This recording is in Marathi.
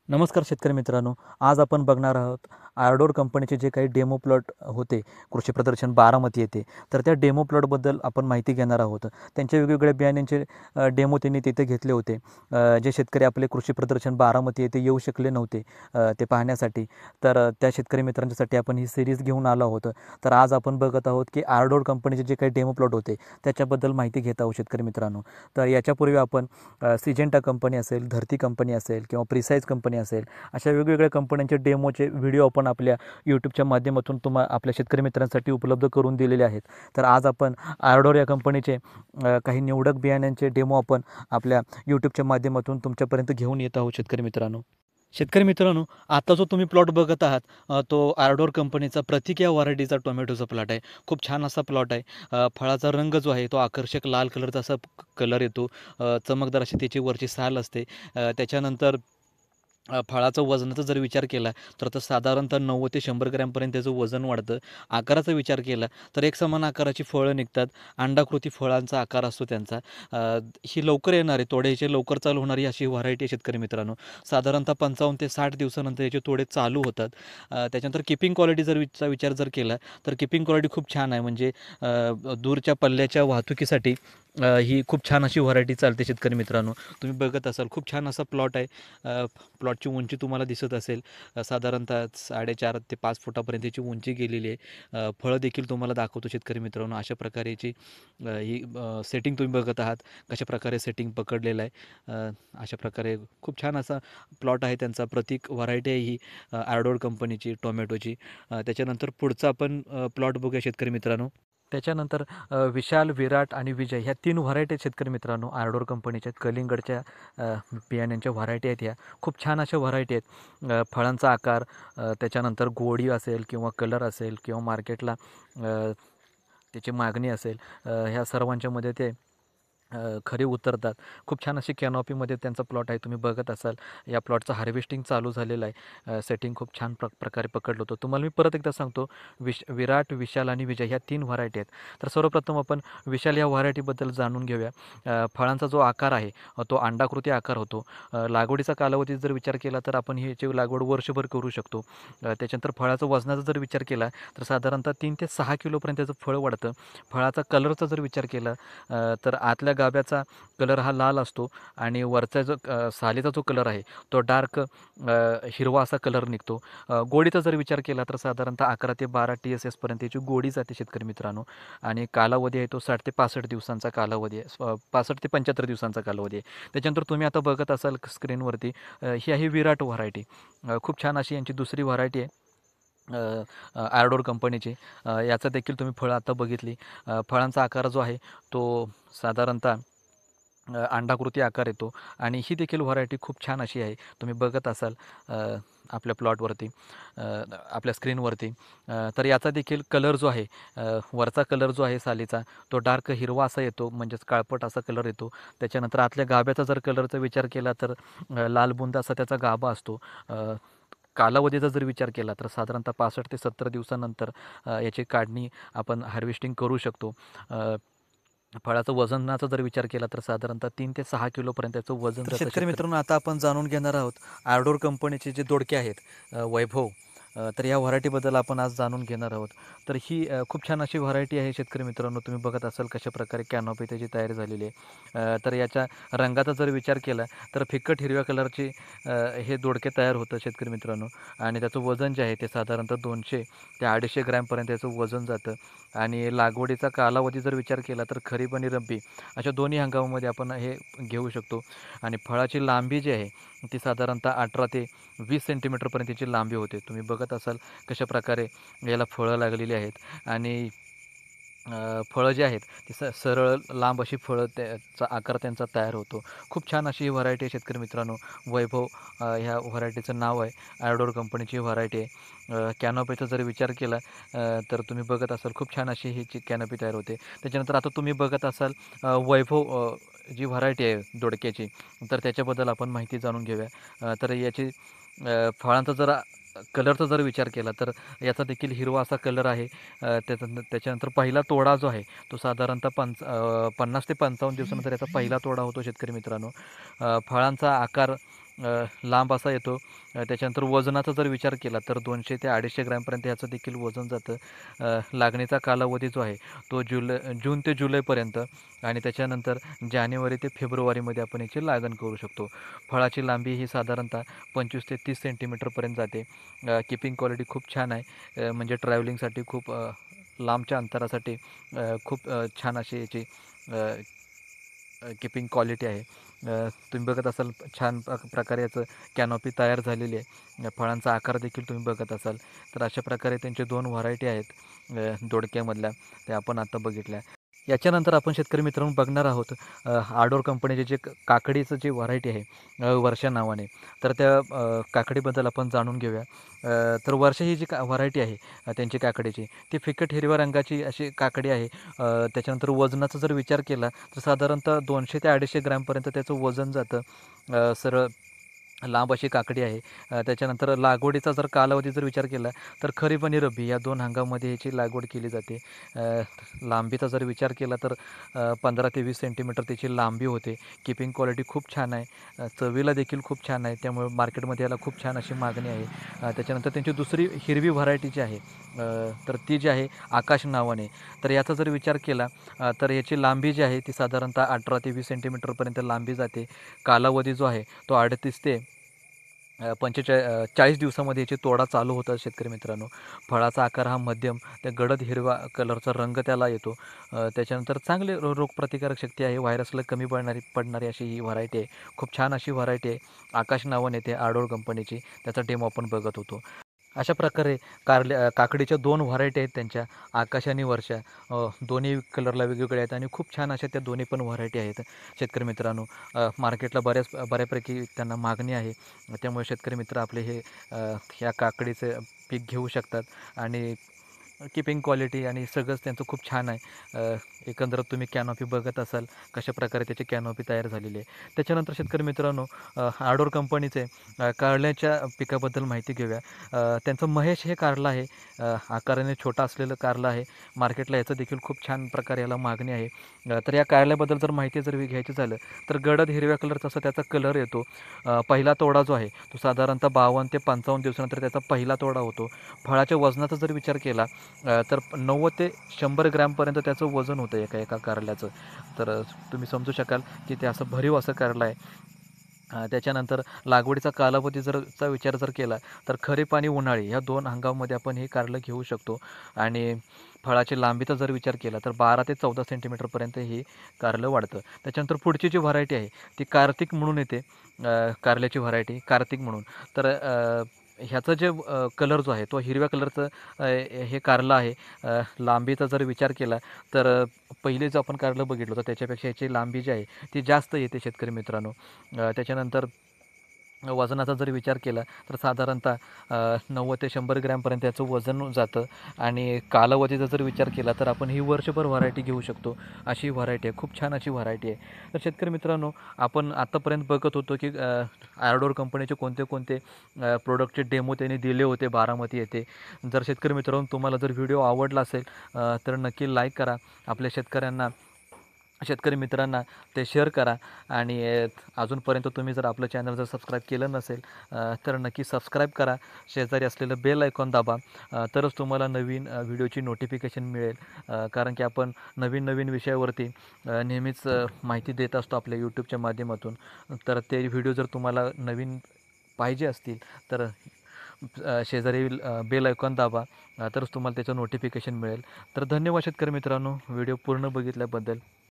नमस्कार शेतकरी मित्रांनो, आज आपण बघणार आहोत आर्डोर कंपनीचे जे काही डेमो प्लॉट होते कृषी प्रदर्शन बारामती येथे. तर त्या डेमो प्लॉटबद्दल आपण माहिती घेणार आहोत. त्यांच्या वेगवेगळ्या बियाण्यांचे डेमो त्यांनी तिथे घेतले होते. जे शेतकरी आपले कृषी प्रदर्शन बारामती येथे येऊ शकले नव्हते ते पाहण्यासाठी, तर त्या शेतकरी मित्रांच्यासाठी आपण ही सिरीज घेऊन आलो आहोत. तर आज आपण बघत आहोत की आर्डोर कंपनीचे जे काही डेमो प्लॉट होते त्याच्याबद्दल माहिती घेत आहोत शेतकरी मित्रांनो. तर याच्यापूर्वी आपण सिजेंटा कंपनी असेल, धरती कंपनी असेल किंवा प्रिसाईज कंपनी असेल, अशा वेगवेगळ्या कंपन्यांचे डेमोचे व्हिडिओ आपण आपल्या यूट्यूबच्या माध्यमातून आपल्या शेतकरी मित्रांसाठी उपलब्ध करून दिलेले आहेत. तर आज आपण आर्डोर या कंपनीचे काही निवडक बियाण्यांचे डेमो आपण आपल्या यूट्यूबच्या माध्यमातून तुमच्यापर्यंत घेऊन येत आहोत शेतकरी मित्रांनो. शेतकरी मित्रांनो, आता जो तुम्ही प्लॉट बघत आहात तो आर्डोर कंपनीचा प्रतीक या व्हरायटीचा टोमॅटोचा प्लॉट आहे. खूप छान असा प्लॉट आहे. फळाचा रंग जो आहे तो आकर्षक लाल कलरचा असा कलर येतो. चमकदार अशी त्याची वरची साल असते. त्याच्यानंतर फळाचं वजनाचा जर विचार केला तर साधारणतः 90 ते 100 ग्रॅमपर्यंत त्याचं वजन वाढतं. आकाराचा विचार केला तर एकसमान आकाराची फळं निघतात. अंडाकृती फळांचा आकार असतो त्यांचा. ही लवकर येणारी तोड्याचे लवकर चालू होणारी अशी व्हरायटी आहे शेतकरी मित्रांनो. साधारणतः 55 ते 60 दिवसानंतर याचे तोडे चालू होतात. त्याच्यानंतर किपिंग क्वालिटी विचार जर केला तर किपिंग क्वालिटी खूप छान आहे. म्हणजे दूरच्या पल्ल्याच्या वाहतुकीसाठी ही खूप छान अशी व्हरायटी चालते शेतकरी मित्रांनो. तुम्ही बघत असाल खूप छान असा प्लॉट आहे. प्लॉटची उंची तुम्हाला दिसत असेल, साधारणतः 4.5 ते 5 फुटापर्यंतची उंची गेलेली आहे. फळं देखील तुम्हाला दाखवतो शेतकरी मित्रांनो. अशा प्रकारेची ही सेटिंग तुम्ही बघत आहात, कशा प्रकारे सेटिंग पकडलेलं आहे. अशा प्रकारे खूप छान असा प्लॉट आहे त्यांचा. प्रतीक व्हरायटी आहे ही आर्डोर कंपनीची टोमॅटोची. त्याच्यानंतर पुढचा आपण प्लॉट बघूया शेतकरी मित्रांनो. त्याच्यानंतर विशाल, विराट आणि विजय ह्या 3 व्हरायटी आहेत शेतकरी मित्रांनो आर्डोर कंपनीच्या. कलिंगडच्या बियाण्यांच्या व्हरायटी आहेत ह्या. खूप छान अशा व्हरायटी आहेत. फळांचा आकार, त्याच्यानंतर गोडी असेल किंवा कलर असेल किंवा मार्केटला त्याची मागणी असेल, ह्या सर्वांच्यामध्ये ते खरे उतरतात. खूप छान अशी कॅनॉपीमध्ये त्यांचा प्लॉट आहे. तुम्ही बघत असाल या प्लॉटचं हार्वेस्टिंग चालू झालेलं आहे. सेटिंग खूप छान प्रकारे पकडलं होतं. तुम्हाला मी परत एकदा सांगतो, विराट, विशाल आणि विजय ह्या 3 व्हरायटी आहेत. तर सर्वप्रथम आपण विशाल या व्हरायटीबद्दल जाणून घेऊया. फळांचा जो आकार आहे तो अंडाकृती आकार होतो. लागवडीचा कालावधी जर विचार केला तर आपण ह्याची लागवड वर्षभर करू शकतो. त्याच्यानंतर फळाचं वजनाचा जर विचार केला तर साधारणतः 3 ते 6 किलोपर्यंत त्याचं फळ वाढतं. फळाचा कलरचा जर विचार केला तर आतल्या गाभ्याचा कलर हा लाल असतो आणि वरचा जो सालीचा जो कलर आहे तो डार्क हिरवा असा कलर निघतो. गोडीचा जर विचार केला तर साधारणतः 11 ते 12 TSS पर्यंत याची गोडी जाते शेतकरी मित्रांनो. आणि कालावधी आहे तो 60 ते 65 दिवसांचा कालावधी आहे. 65 ते 75 दिवसांचा कालावधी आहे. त्याच्यानंतर तुम्ही आता बघत असाल स्क्रीनवरती, ही आहे विराट व्हरायटी. खूप छान अशी यांची दुसरी व्हरायटी आहे आर्डोर कंपनीची. याचा देखील तुम्ही फळं आता बघितली. फळांचा आकार जो आहे तो साधारणतः अंडाकृती आकार येतो आणि ही देखील व्हरायटी खूप छान अशी आहे. तुम्ही बघत असाल आपल्या प्लॉटवरती, आपल्या स्क्रीनवरती. तर याचा देखील कलर जो आहे, वरचा कलर जो आहे सालीचा तो डार्क हिरवा असा येतो, म्हणजेच काळपट असा कलर येतो. त्याच्यानंतर आतल्या गाभ्याचा जर कलरचा विचार केला तर लालबुंद असा त्याचा गाभा असतो. कालावधीचा जर विचार केला तर साधारणतः 65 ते 70 दिवसानंतर याची काढणी आपण हार्वेस्टिंग करू शकतो. फळाचं वजनाचा जर विचार केला तर साधारणतः 3 ते 6 किलोपर्यंत त्याचं वजन जातं. शेतकरी मित्रांनो, आता आपण जाणून घेणार आहोत आर्डोर कंपनीचे जे दोडके आहेत, वैभव. तर या व्हरायटीबद्दल आपण आज जाणून घेणार आहोत. तर ही खूप छान अशी व्हरायटी आहे शेतकरी मित्रांनो. तुम्ही बघत असाल कशा प्रकारे कॅनॉपी त्याची तयारी झालेली आहे. तर याच्या रंगाचा जर विचार केला तर फिकट हिरव्या कलरचे हे दोडके तयार होतं शेतकरी मित्रांनो. आणि त्याचं वजन जे आहे ते साधारणतः 200 ते 250 ग्रॅमपर्यंत याचं वजन जातं. आणि लागवडीचा कालावधी जर विचार केला तर खरीप आणि रब्बी अशा दोन्ही हंगामामध्ये आपण हे घेऊ शकतो. आणि फळाची लांबी जी आहे ती साधारणतः 18 ते 20 सेंटीमीटरपर्यंत याची लांबी होते. तुम्ही बघत असाल कशा प्रकारे याला फळं लागलेली आहेत आणि फळं जी आहेत ती सरळ लांब अशी फळं, त्याचा आकार त्यांचा तयार होतो. खूप छान अशी ही व्हरायटी आहे शेतकरी मित्रांनो. वैभव ह्या व्हरायटीचं नाव आहे. आर्डोर कंपनीची व्हरायटी आहे. कॅनॉपीचा जर विचार केला तर तुम्ही बघत असाल खूप छान अशी ह्याची कॅनॉपी तयार होते. त्याच्यानंतर आता तुम्ही बघत असाल वैभव जी व्हरायटी आहे दोडक्याची, तर त्याच्याबद्दल आपण माहिती जाणून घेऊया. तर याची फळांचा जर कलरचा जर विचार केला तर याचा देखील हिरवा असा कलर आहे. त्याच्यानंतर पहिला तोडा जो आहे तो साधारणतः 50 ते 55 दिवसानंतर याचा पहिला तोडा होतो शेतकरी मित्रांनो. फळांचा आकार लांब असा येतो. त्याच्यानंतर वजनाचा जर विचार केला तर 200 ते 250 ग्रॅमपर्यंत ह्याचं देखील वजन जातं. लागणीचा कालावधी जो आहे तो जून ते जुलैपर्यंत आणि त्याच्यानंतर जानेवारी ते फेब्रुवारीमध्ये आपण याची लागण करू शकतो. फळाची लांबी ही साधारणतः 25 ते 30 सेंटीमीटरपर्यंत जाते. किपिंग क्वालिटी खूप छान आहे. म्हणजे ट्रॅव्हलिंगसाठी खूप लांबच्या अंतरासाठी खूप छान अशी याची किपिंग क्वालिटी आहे. तुम्ही बघत असाल छान प्रकारे याचं कॅनॉपी तयार झालेली आहे. फळांचा आकार देखील तुम्ही बघत असाल. तर अशा प्रकारे त्यांचे 2 व्हरायटी आहेत दोडक्यामधल्या, त्या आपण आता बघितल्या. याच्यानंतर आपण शेतकरी मित्रांनो बघणार आहोत आडोर कंपनीचे जे काकडीचं जे व्हरायटी आहे वर्षा नावाने. तर त्या काकडीबद्दल आपण जाणून घेऊया. तर वर्षा ही जी व्हरायटी आहे त्यांची काकडीची, ती फिकट हिरव्या रंगाची अशी काकडी आहे. त्याच्यानंतर वजनाचा जर विचार केला तर साधारणतः 200 ते 250 ग्रॅमपर्यंत त्याचं वजन जातं. सरळ लांब अशी काकडी आहे. त्याच्यानंतर लागवडीचा जर कालावधी जर विचार केला तर खरीप आणि रब्बी या 2 हंगामामध्ये याची लागवड केली जाते. लांबीचा जर विचार केला तर 15 ते 20 सेंटीमीटर त्याची लांबी होते. किपिंग क्वालिटी खूप छान आहे. चवीला देखील खूप छान आहे. त्यामुळे मार्केटमध्ये याला खूप छान अशी मागणी आहे. त्याच्यानंतर त्यांची दुसरी हिरवी व्हरायटी जी आहे तर ती जी आहे आकाश नावाने. तर याचा जर विचार केला तर याची लांबी जी आहे ती साधारणतः 18 ते 20 सेंटीमीटरपर्यंत लांबी जाते. कालावधी जो आहे तो 38 ते 40 दिवसामध्ये याची तोडा चालू होतात शेतकरी मित्रांनो. फळाचा आकार हा मध्यम, त्या गडद हिरवा कलरचा रंग त्याला येतो. त्याच्यानंतर चांगले रोगप्रतिकारक शक्ती आहे. व्हायरसला कमी पडणारी अशी ही व्हरायटी आहे. खूप छान अशी व्हरायटी आहे. आकाश नावाने ते आडोळ कंपनीची. त्याचा डेमो आपण बघत होतो. अशा प्रकारे काकडीच्या 2 व्हरायटी आहेत त्यांच्या, आकाश आणि वर्षा. दोन्ही कलरला वेगवेगळे आहेत आणि खूप छान अशा त्या दोन्ही पण व्हरायटी आहेत शेतकरी मित्रांनो. मार्केटला बऱ्यापैकी त्यांना मागणी आहे. त्यामुळे शेतकरी मित्र आपले हे ह्या काकडीचं पीक घेऊ शकतात आणि किपिंग क्वालिटी आणि सगळंच त्यांचं खूप छान आहे. एकंदरीत तुम्ही कॅनॉपी बघत असाल कशाप्रकारे त्याची कॅनॉपी तयार झालेली आहे. त्याच्यानंतर शेतकरी मित्रांनो आडोर कंपनीचे कारल्याच्या पिकाबद्दल माहिती घेऊया. त्यांचं महेश हे कारलं आहे. आकाराने छोटा असलेलं कारलं आहे. मार्केटला याचं देखील खूप छान प्रकारे याला मागणी आहे. तर या कारल्याबद्दल जर माहिती जर घ्यायची झालं तर गडद हिरव्या कलरचा असा त्याचा कलर येतो. पहिला तोडा जो आहे तो साधारणतः 52 ते 55 दिवसानंतर त्याचा पहिला तोडा होतो. फळाच्या वजनाचा जर विचार केला तर 90 ते 100 ग्रॅमपर्यंत त्याचं वजन होतं एका एका कारल्याचं. तर तुम्ही समजू शकाल की ते असं भरीव असं कारलं आहे. त्याच्यानंतर लागवडीचा कालावधी चा विचार जर केला तर खरीप आणि उन्हाळी ह्या 2 हंगामामध्ये आपण हे कारलं घेऊ शकतो. आणि फळाची लांबीचा जर विचार केला तर 12 ते 14 सेंटीमीटरपर्यंत हे कारलं वाढतं. त्याच्यानंतर पुढची जी व्हरायटी आहे ती कार्तिक म्हणून येते. कारल्याची व्हरायटी कार्तिक म्हणून. तर ह्याचं जे कलर जो आहे तो हिरव्या कलरचं हे कारलं आहे. लांबीचा जर विचार केला तर पहिले जो आपण कारलं बघितलं होतं त्याच्यापेक्षा याची लांबी जी आहे ती जास्त येते शेतकरी मित्रांनो. त्याच्यानंतर वजनाचा जर विचार केला तर साधारणतः 90 ते 100 ग्रॅमपर्यंत याचं वजन जातं. आणि कालावधीचा जर विचार केला तर आपण ही वर्षभर व्हरायटी घेऊ शकतो अशी व्हरायटी आहे. खूप छान अशी व्हरायटी आहे. तर शेतकरी मित्रांनो आपण आत्तापर्यंत बघत होतो की आर्डोर कंपनीचे कोणते कोणते प्रोडक्टचे डेमो त्यांनी दिले होते बारामती येथे. जर शेतकरी मित्रांनो तुम्हाला जर व्हिडिओ आवडला असेल तर नक्की लाईक करा. आपल्या शेतकरी मित्रांना ते शेअर करा. आणि अजूनपर्यंत तुम्ही जर आपलं चॅनल जर सबस्क्राईब केलं नसेल तर नक्की सबस्क्राईब करा. शेजारी असलेलं बेल आयकॉन दाबा. तरच तुम्हाला नवीन व्हिडिओची नोटिफिकेशन मिळेल. कारण की आपण नवीन नवीन विषयावरती नेहमीच माहिती देत असतो आपल्या यूट्यूबच्या माध्यमातून. तर ते व्हिडिओ जर तुम्हाला नवीन पाहिजे असतील तर शेजारी बेल आयकॉन दाबा. तरच तुम्हाला त्याचं नोटिफिकेशन मिळेल. तर धन्यवाद शेतकरी मित्रांनो व्हिडिओ पूर्ण बघितल्याबद्दल.